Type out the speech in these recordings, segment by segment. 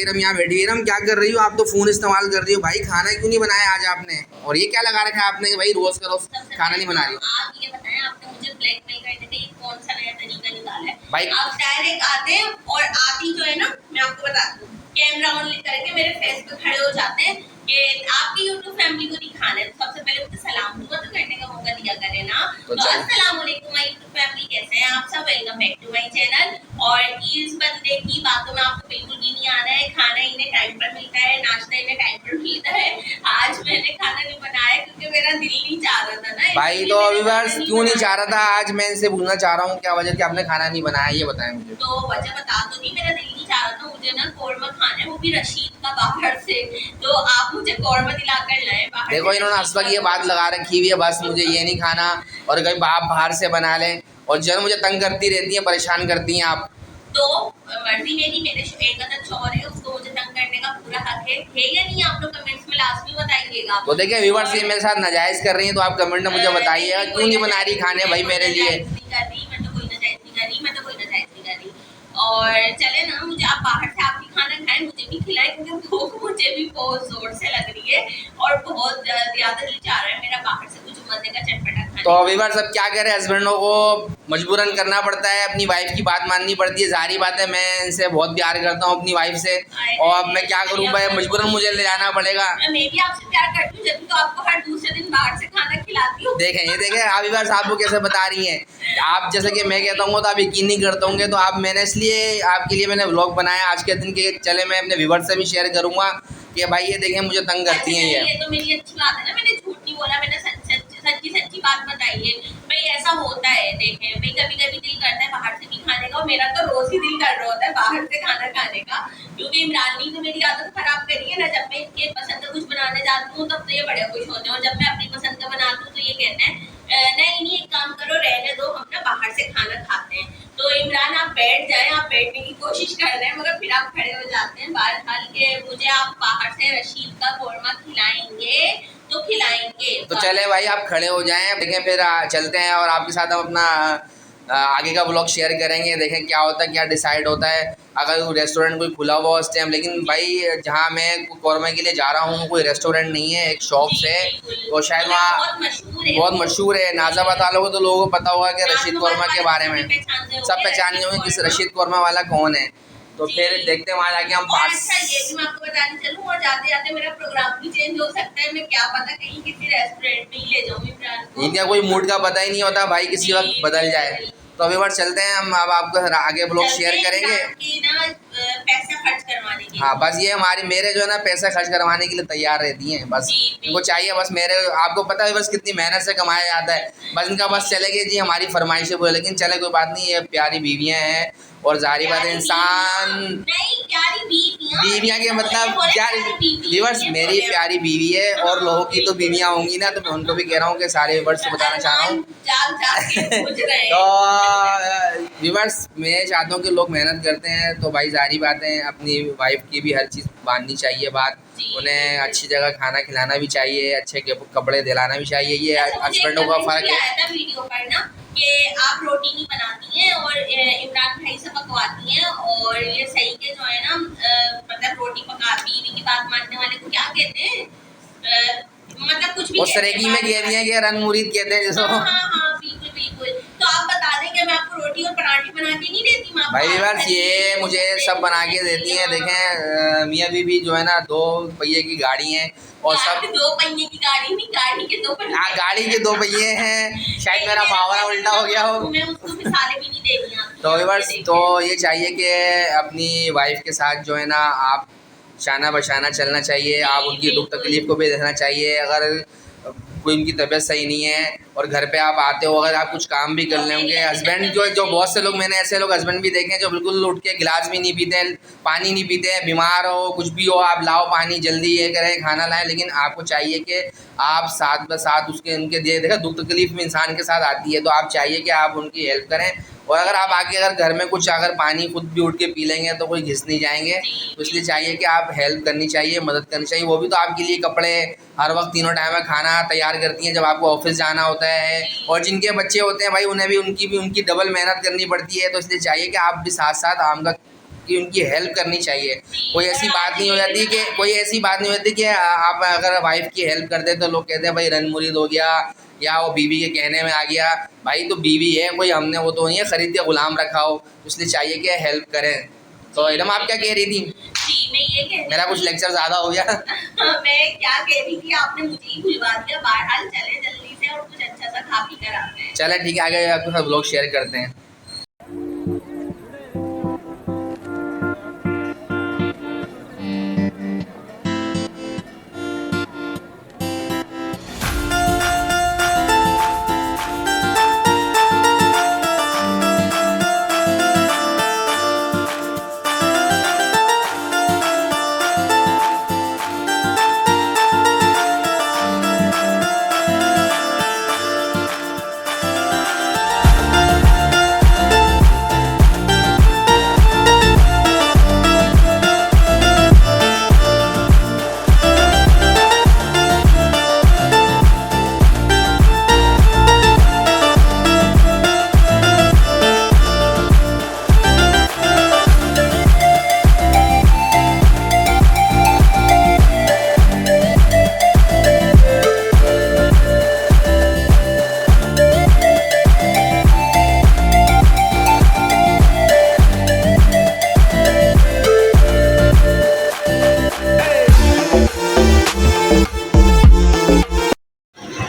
इरम यहाँ बैठी। इरम क्या कर रही हो आप? तो फोन इस्तेमाल कर रही हो भाई, खाना क्यों नहीं बनाया आज आपने? और ये क्या लगा रखा है आपने कि भाई रोज का रोज खाना नहीं बना रही हो? आप ये बताएं, आपने मुझे ब्लैकमेल करने का ये कौन सा नया तरीका निकाला है भाई आप डायरेक्ट आते हैं और आती जो है ना, मैं आपको बता दूं, कैमरा ऑन करके मेरे फेस पे खड़े हो जाते हैं कि आपकी यूट्यूब फैमिली को दिखाना है। तो सबसे पहले मुझे सलाम दुआ तो करने का मौका दिया करें ना। तो अस्सलाम वालेकुम माय यूट्यूब फैमिली, कैसे हैं आप सब? Welcome back to my channel. और इस बंदे की बातों में आपको बिल्कुल भी नहीं आना है। खाना इन्हें टाइम पर मिलता है, नाश्ता इन्हें टाइम पर मिलता है। आज मैंने खाना नहीं बनाया क्योंकि मेरा दिल नहीं चाह रहा था ना भाई। तो व्यूअर्स क्यों नहीं चाह रहा था? आज मैं इनसे पूछना चाह रहा हूँ क्या वजह कि आपने खाना नहीं बनाया, ये बताएं मुझे। तो वजह बता दो नहीं, मेरा दिल नहीं चाह रहा था। मुझे ना कौरमा खाना है, वो भी रशीद का बाहर से। तो आप मुझे कौरमा दिलाकर लाए बाहर। देखो इन्होंने हंसवा की ये बात लगा रखी हुई है, बस मुझे ये नहीं खाना और कहीं आप बाहर से बना लें। और जो मुझे तंग करती रहती हैं, परेशान करती हैं आप। तो मर्जी मेरी, मेरे एक अदर शौहर है, उसको मुझे तंग करने का पूरा हक है या नहीं? आप लोग कमेंट्स में लास्ट में बताइएगा। तो देखिए व्यूअर्स ये मेरे साथ नाजायज कर रही हैं, तो आप कमेंट में मुझे बताइएगा क्यों नहीं बना रही खाने भाई मेरे लिए। मैं तो कोई नाजायज नहीं कर रही। और चले ना, मुझे आप बाहर से आपकी खाना खाएं, मुझे भी खिलाएं क्योंकि भूख मुझे भी बहुत जोर से लग रही है और बहुत ज्यादा दिल चाह रहा है मेरा बाहर से कुछ मजे का चटपटा खाने। तो व्यूअर्स सब क्या करें, हस्बैंडों को मजबूरन करना पड़ता है, अपनी वाइफ की बात माननी पड़ती है। जारी बात है, मैं इनसे बहुत प्यार करता हूँ अपनी वाइफ से, और अब मैं क्या करूँ भाई, मजबूरन मुझे ले जाना पड़ेगा। मैं भी आपसे प्यार करती हूँ, जब तो आपको हर दूसरे दिन बाहर से खाना खिलाती हूँ। देखें ये देखें आप व्यूअर्स आपको कैसे बता रही हैं। आप जैसे कि मैं कहता हूँ तो आप यकीन नहीं करते होंगे, तो आप मैंने इसलिए आपके लिए मैंने व्लॉग बनाया आज के दिन के। चले मैं अपने व्यूअर्स से भी शेयर करूँगा कि भाई ये देखें मुझे तंग करती हैं ये तो मेरी अच्छी बात है ना, मैंने झूठ नहीं बोला, मैंने सच्ची बात बताई है। भाई ऐसा होता है, देखें भाई कभी कभी दिल करता है बाहर से भी खाने का, और मेरा तो रोज ही दिल कर रहा होता है बाहर से खाना खाने का, क्योंकि इमरान ने तो मेरी आदत खराब करी है ना। जब मैं इनके पसंद का कुछ बनाने जाती हूँ तब तो ये बड़े खुश होते हैं, और जब मैं अपनी पसंद का बनाती हूँ तो ये कहते हैं नहीं एक काम करो, रहने दो, हम ना बाहर से खाना खाते हैं। तो इमरान आप बैठ जाएं, आप बैठने की कोशिश कर रहे हैं मगर फिर आप खड़े हो जाते हैं। बहरहाल के मुझे आप बाहर से रशीद का कौरमा खिलाएंगे तो खिलाएंगे। तो चले भाई आप खड़े हो जाएं, देखें फिर चलते हैं और आपके साथ हम अपना आगे का ब्लॉग शेयर करेंगे। देखें क्या होता है, क्या डिसाइड होता है। अगर रेस्टोरेंट कोई खुला हुआ उस टाइम, लेकिन भाई जहाँ मैं कौरमा के लिए जा रहा हूँ कोई रेस्टोरेंट नहीं है, एक शॉप है, और शायद वहाँ बहुत मशहूर है। नाज़ाबाद वालों को तो लोगों को पता होगा कि रशीद कौरमा के बारे में, सब पहचाने होंगे किस रशीद कौरमा वाला कौन है। तो फिर देखते हैं वहाँ जाके हम और अच्छा ये भी मैं आपको बताने चलूं, और जाते जाते मेरा प्रोग्राम भी चेंज हो सकता है। मैं क्या पता कहीं किसी रेस्टोरेंट में ही ले जाऊं इमरान को। इनका कोई मूड का पता ही नहीं होता भाई, किसी वक्त बदल जाए। तो अभी बार चलते हैं हम, अब आपको आगे ब्लॉग शेयर करेंगे। पैसा खर्च करवाने के, हाँ बस ये मेरे जो है ना पैसा खर्च करवाने के लिए तैयार रहती हैं, बस इनको चाहिए बस मेरे, आपको पता है बस कितनी मेहनत से कमाया जाता है, बस इनका बस चलेगी जी हमारी फरमाइश है बोले। लेकिन चले कोई बात नहीं, ये प्यारी बीवियाँ हैं, और जारी बात है इंसान बीवियाँ के मतलब क्या व्यूअर्स, मेरी प्यारी बीवी है और लोगों की तो बीवियाँ होंगी ना, तो मैं उनको भी कह रहा हूँ कि सारे व्यूअर्स को बताना चाह रहा हूँ। तो व्यूअर्स मैं चाहता हूँ कि लोग मेहनत करते हैं, तो भाई जारी बात है अपनी वाइफ की भी हर चीज़ माननी चाहिए बात, उन्हें अच्छी जगह खाना खिलाना भी चाहिए, अच्छे कपड़े दिलाना भी चाहिए। ये हस्बैंडों का फ़र्क है। वीडियो पर ना कि आप रोटी नहीं बनाती हैं और इमरान भाई से पकवाती हैं, और ये सही के जो है ना मतलब रोटी पकाती, बीवी की बात मानने वाले को क्या कहते हैं, मतलब कुछ भी उस सरेगी में कह दिया कि रन मुरीद कहते हैं जिसको। हाँ बिल्कुल बिल्कुल। तो आप बता दें कि मैं आपको रोटी और पराठे बना के नहीं देती माँ भाई बस ये मुझे सब बना के देती हैं। देखें मियाँ बीवी जो है ना 2 पहिए की गाड़ी है, और सब 2 पहिए की गाड़ी नहीं, गाड़ी के 2 पहिए। हाँ गाड़ी के 2 पहिए हैं, शायद मेरा मुहावरा उल्टा हो गया हो। मैं उसको मिसालें भी नहीं दे रही। तो बस तो ये चाहिए कि अपनी वाइफ के साथ जो है ना आप शाना बशाना चलना चाहिए, आप उनकी दुख तकलीफ़ को भी देखना चाहिए। अगर कोई उनकी तबीयत सही नहीं है और घर पे आप आते हो, अगर आप कुछ काम भी कर लेंगे, हस्बैंड जो बहुत से लोग, मैंने ऐसे लोग हस्बैंड भी देखे हैं जो बिल्कुल उठ के गिलास भी नहीं पीते हैं, पानी नहीं पीते हैं, बीमार हो कुछ भी हो आप लाओ पानी जल्दी, ये करें खाना लाएं। लेकिन आपको चाहिए कि आप साथ ब साथ उसके उनके दिए देखा दुख तकलीफ़ में इंसान के साथ आती है, तो आप चाहिए कि आप उनकी हेल्प करें। और अगर आप आके अगर घर में कुछ अगर पानी खुद भी उठ के पी लेंगे तो कोई घिस नहीं जाएंगे, तो इसलिए चाहिए कि आप हेल्प करनी चाहिए, मदद करनी चाहिए। वो भी तो आपके लिए कपड़े हर वक्त तीनों टाइम में खाना तैयार करती हैं जब आपको ऑफिस जाना होता है, और जिनके बच्चे होते हैं भाई उन्हें भी उनकी डबल मेहनत करनी पड़ती है, तो इसलिए चाहिए कि आप भी साथ साथ कि उनकी हेल्प करनी चाहिए। कोई ऐसी बात नहीं हो जाती कि आप अगर वाइफ की हेल्प करते तो लोग कहते हैं भाई रनमुरीद हो गया या वो बीवी के कहने में आ गया। भाई तो बीवी है कोई, हमने वो तो नहीं है खरीद के गुलाम रखा हो, इसलिए चाहिए कि हेल्प करें। तो इलम आप क्या कह रही थी? जी मैं ये कह मेरा कुछ लेक्चर ज़्यादा हो गया। मैं क्या कह रही थी, आपने मुझे ही भुलवा दिया। बहरहाल चले जल्दी से और कुछ अच्छा सा खा पी कर आते हैं। चले ठीक है, आगे आपके साथ ब्लॉग शेयर करते हैं।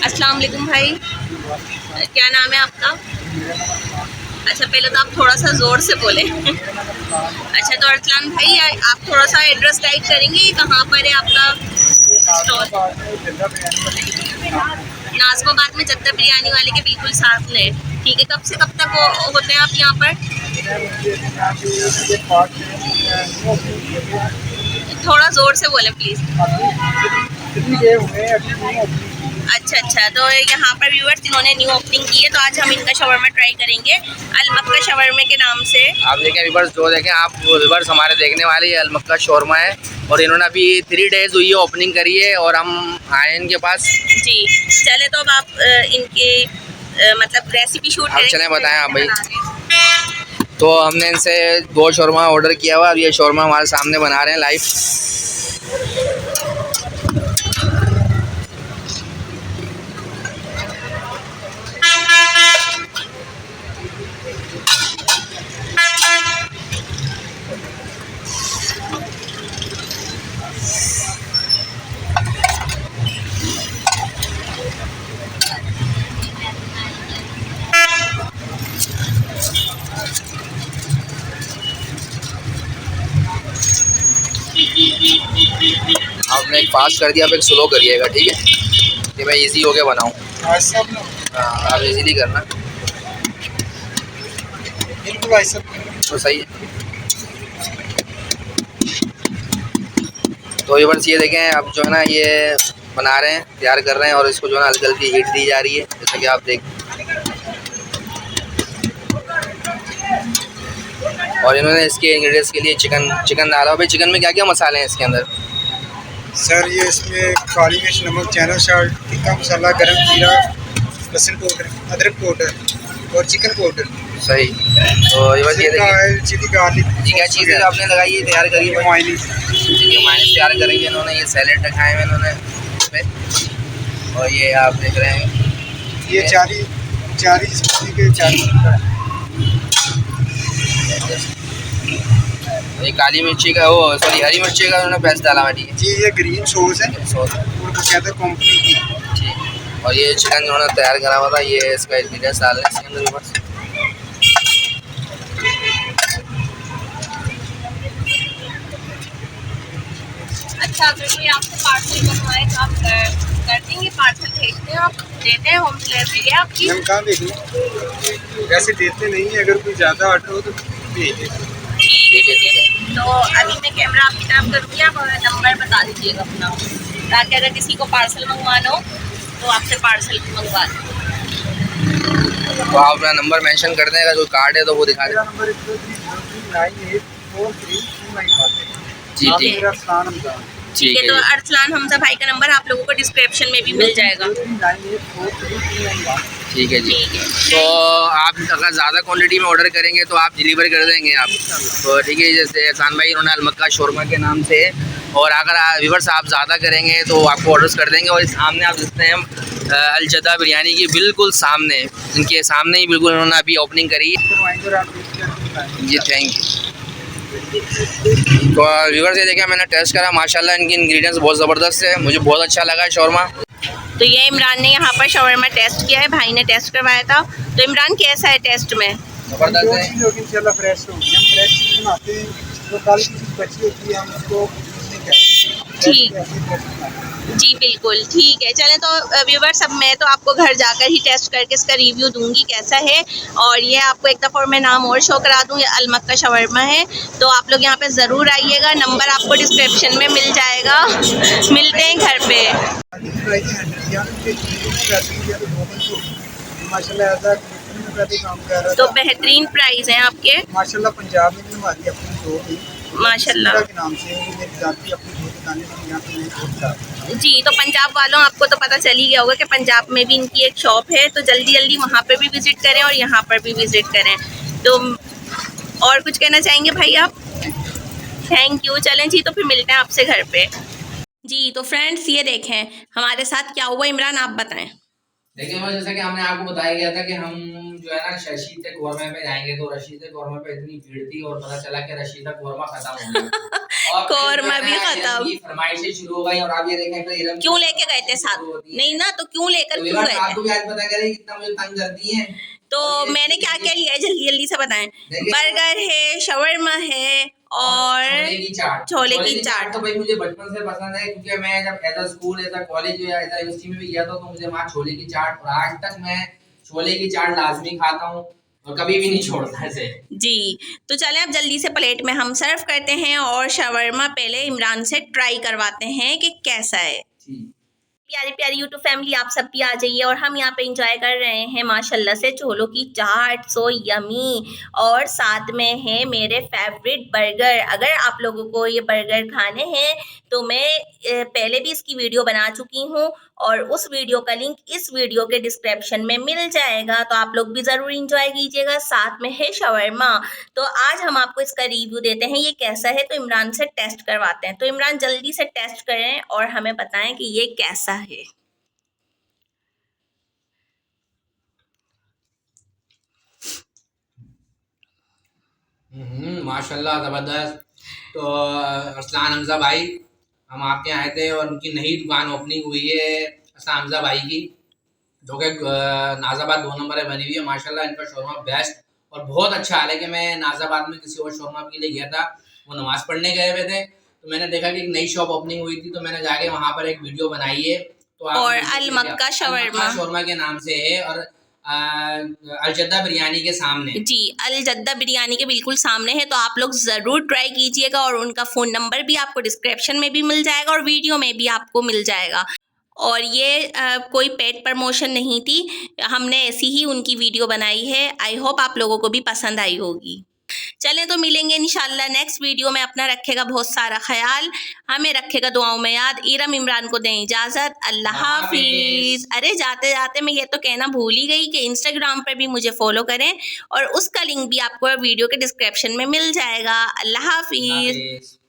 अस्सलाम वालेकुम भाई, क्या नाम है आपका? अच्छा पहले तो आप थोड़ा सा ज़ोर से बोले। अच्छा तो अरसलान भाई आप थोड़ा सा एड्रेस गाइड करेंगे, ये कहाँ पर है आपका स्टॉल? नाज़माबाद में जद्दा बिरयानी वाले के बिल्कुल साथ में। ठीक है, कब से कब तक होते हैं आप यहाँ पर? थोड़ा ज़ोर से बोले प्लीज़। अच्छा तो यहाँ पर व्यूअर्स इन्होंने न्यू ओपनिंग की है, तो आज हम इनका शवरमा ट्राई करेंगे अल मक्का शवरमे के नाम से। आप देखें व्यूअर्स, जो देखें आप व्यूअर्स हमारे देखने वाले ये अल मक्का शवरमा है और इन्होंने अभी 3 डेज़ हुई है ओपनिंग करी है और हम आए इनके पास। जी चले तो अब आप इनके मतलब रेसिपी शूट आप चलें बताएं आप भाई। तो हमने इनसे 2 शवरमा ऑर्डर किया हुआ, अब ये शवरमा हमारे सामने बना रहे हैं लाइव। आपने एक फास्ट कर दिया, आप एक स्लो करिएगा ठीक है, कि मैं इजी होके बनाऊँ। हाँ आप इजीली करना तो सही है। तो ये बस ये देखें, अब जो है ना ये बना रहे हैं, तैयार कर रहे हैं और इसको जो है ना हल्की हल्की हीट दी जा रही है, जैसा कि आप देख। और इन्होंने इसके इंग्रेडिएंट्स के लिए चिकन डाला। भाई चिकन में क्या क्या मसाले हैं इसके अंदर? सर ये इसमें काली मिर्च, नमक, चना साल्ट, टिक्का मसाला, गरम जीरा, लहसुन पाउडर, अदरक पाउडर और चिकन पाउडर। सही। तो ये बस ये देखिए चिली गार्लिक। जी क्या चीज़ है आपने लगाई है, तैयार करी है? मायनीज। मायनीज तैयार करेंगे इन्होंने। ये सैलेड रखाए हुए इन्होंने पे, और ये आप देख रहे हैं ये चारी के 40। ये काली मिर्ची का वो सॉरी हरी मिर्ची का उन्होंने पेस्ट डाला है। ठीक है जी ये ग्रीन सॉस है सॉस और बाकायदा कंपनी की। ठीक। और ये चिकन उन्होंने तैयार करा हुआ था, ये इसका इंग्रीडियंट्स डाल रहे हैं इसके अंदर बस। अच्छा अगर कोई आपसे पार्सल मंगवाए तो आप कर देंगे? पार्सल भेजते हैं आप, देते हैं होम डिलीवरी है आपकी? हम कहाँ भेजें, वैसे देते नहीं है, अगर कोई ज़्यादा ऑर्डर हो तो भेज देते। ठीक है। तो अभी मैं कैमरा आपकी तरफ करूँगी, आप नंबर बता दीजिएगा अपना, ताकि अगर किसी को पार्सल मंगवाना हो तो आपसे पार्सल मंगवा दें। तो आप अपना नंबर मेंशन कर दें, अगर कोई कार्ड है तो वो दिखा दें। मेरा नंबर 123984329 जी ठीक। मेरा स्थान ठीक है, तो अरसलान हमजा भाई का नंबर आप लोगों को डिस्क्रिप्शन में भी मिल जाएगा। ठीक है जी। ठीक है, तो आप अगर ज़्यादा क्वांटिटी में ऑर्डर करेंगे तो आप डिलीवर कर देंगे आप, तो ठीक है। जैसे एहसान भाई उन्होंने अलमक्का शोरमा के नाम से, और अगर व्यूअर्स आप ज़्यादा करेंगे तो आपको ऑर्डर्स कर देंगे। और सामने आप देखते हैं अलजदा बिरयानी की बिल्कुल सामने, इनके सामने ही बिल्कुल उन्होंने अभी ओपनिंग करी जी। Thank you. तो व्यूअर्स ये देखिए, मैंने टेस्ट करा, माशाल्लाह इनकी इंग्रेडिएंट्स बहुत ज़बरदस्त है, मुझे बहुत अच्छा लगा शौरमा। तो ये इमरान ने यहाँ पर शवरमा टेस्ट किया है, भाई ने टेस्ट करवाया था। तो इमरान कैसा है टेस्ट में? ज़बरदस्त है। इंशाल्लाह फ्रेश होगी, हम फ्रेश चीज़ बनाते हैं, तो कल की चीज़ बची होती है हम उसको ठीक, जी बिल्कुल ठीक है। चलें तो व्यूवर्स, अब मैं तो आपको घर जाकर ही टेस्ट करके इसका रिव्यू दूंगी कैसा है। और ये आपको एक दफ़ा और मैं नाम और शो करा दूँ, ये अलमक्का शवरमा है। तो आप लोग यहाँ पे ज़रूर आइएगा, नंबर आपको डिस्क्रिप्शन में मिल जाएगा। मिलते हैं घर पे। तो बेहतरीन प्राइस हैं आपके माशाल्लाह। पंजाब में भी हमारी अपनी शॉप है माशाल्लाह के नाम से, मेरी जाती अपनी दो दुकानें हैं यहाँ पे बहुत। जी। तो पंजाब वालों, आपको तो पता चल ही गया होगा कि पंजाब में भी इनकी एक शॉप है, तो जल्दी जल्दी वहाँ पे भी विज़िट करें और यहाँ पर भी विज़िट करें। तो और कुछ कहना चाहेंगे भाई आप? Thank you. चलें जी, तो फिर मिलते हैं आपसे घर पे जी। तो फ्रेंड्स ये देखें हमारे साथ क्या हुआ, इमरान आप बताएं। देखिए, जैसा कि हमने आपको बताया गया था कि हम जो है ना रशीद कौरमा पे जाएंगे, तो रशीद कौरमा पे इतनी भीड़ थी और पता चला कि रशीद कौरमा खत्म हो गया और कौरमा भी खत्म, फरमाइशें शुरू हो गई। और आप ये देखें क्यों लेके गए थे साथ? नहीं ना, तो क्यों लेकर क्यों गए थे? आपको भी आज पता करें कितना मुझे तंग करती है। तो मैंने क्या क्या लिया है, जल्दी जल्दी से बताएं। बर्गर है, शवरमा है और छोले की चाट। तो भाई मुझे बचपन से पसंद है, क्योंकि मैं जब एज स्कूल, एज कॉलेज या एज यूनिवर्सिटी में भी गया था, तो मुझे वहाँ छोले की चाट, और आज तक मैं छोले की चाट लाजमी खाता हूँ और कभी भी नहीं छोड़ता इसे जी। तो चलें अब जल्दी से प्लेट में हम सर्व करते हैं और शवरमा पहले इमरान से ट्राई करवाते हैं कि कैसा है। प्यारी प्यारी यूट्यूब फैमिली, आप सब भी आ जाइए और हम यहाँ पे इंजॉय कर रहे हैं माशाल्लाह से छोलों की चाट, सो यमी। और साथ में है मेरे फेवरेट बर्गर। अगर आप लोगों को ये बर्गर खाने हैं तो मैं पहले भी इसकी वीडियो बना चुकी हूँ और उस वीडियो का लिंक इस वीडियो के डिस्क्रिप्शन में मिल जाएगा, तो आप लोग भी ज़रूर इंजॉय कीजिएगा। साथ में है शवरमा। तो आज हम आपको इसका रिव्यू देते हैं ये कैसा है, तो इमरान से टेस्ट करवाते हैं। तो इमरान जल्दी से टेस्ट करें और हमें बताएं कि ये कैसा है। माशाल्लाह ज़बरदस्त। तो अरसलान हमजा भाई, हम आपके यहाँ आए थे और उनकी नई दुकान ओपनिंग हुई है अरसलान हमजा भाई की, जो कि नाज़ाबाद 2 नंबर है बनी हुई है। माशाल्लाह इनका शोरमा बेस्ट और बहुत अच्छा। हालांकि मैं नाज़ाबाद में किसी और शोरमा के लिए गया था, वो नमाज़ पढ़ने गए हुए थे, तो मैंने देखा कि एक नई शॉप ओपनिंग हुई थी, तो मैंने जाके वहाँ पर एक वीडियो बनाई है। तो और अलमक्का शोरमा के नाम से है और अलजदा बिरयानी के सामने जी, अलजदा बिरयानी के बिल्कुल सामने है। तो आप लोग ज़रूर ट्राई कीजिएगा और उनका फ़ोन नंबर भी आपको डिस्क्रिप्शन में भी मिल जाएगा और वीडियो में भी आपको मिल जाएगा। और ये कोई पेड प्रमोशन नहीं थी, हमने ऐसी ही उनकी वीडियो बनाई है। आई होप आप लोगों को भी पसंद आई होगी। चलें तो मिलेंगे इंशाल्लाह नेक्स्ट वीडियो में। अपना रखेगा बहुत सारा ख्याल, हमें रखेगा दुआओं में याद। इरम इमरान को दें इजाज़त, अल्लाह हाफिज़। अरे जाते जाते मैं ये तो कहना भूल ही गई कि इंस्टाग्राम पर भी मुझे फॉलो करें और उसका लिंक भी आपको वीडियो के डिस्क्रिप्शन में मिल जाएगा। अल्लाह हाफिज़।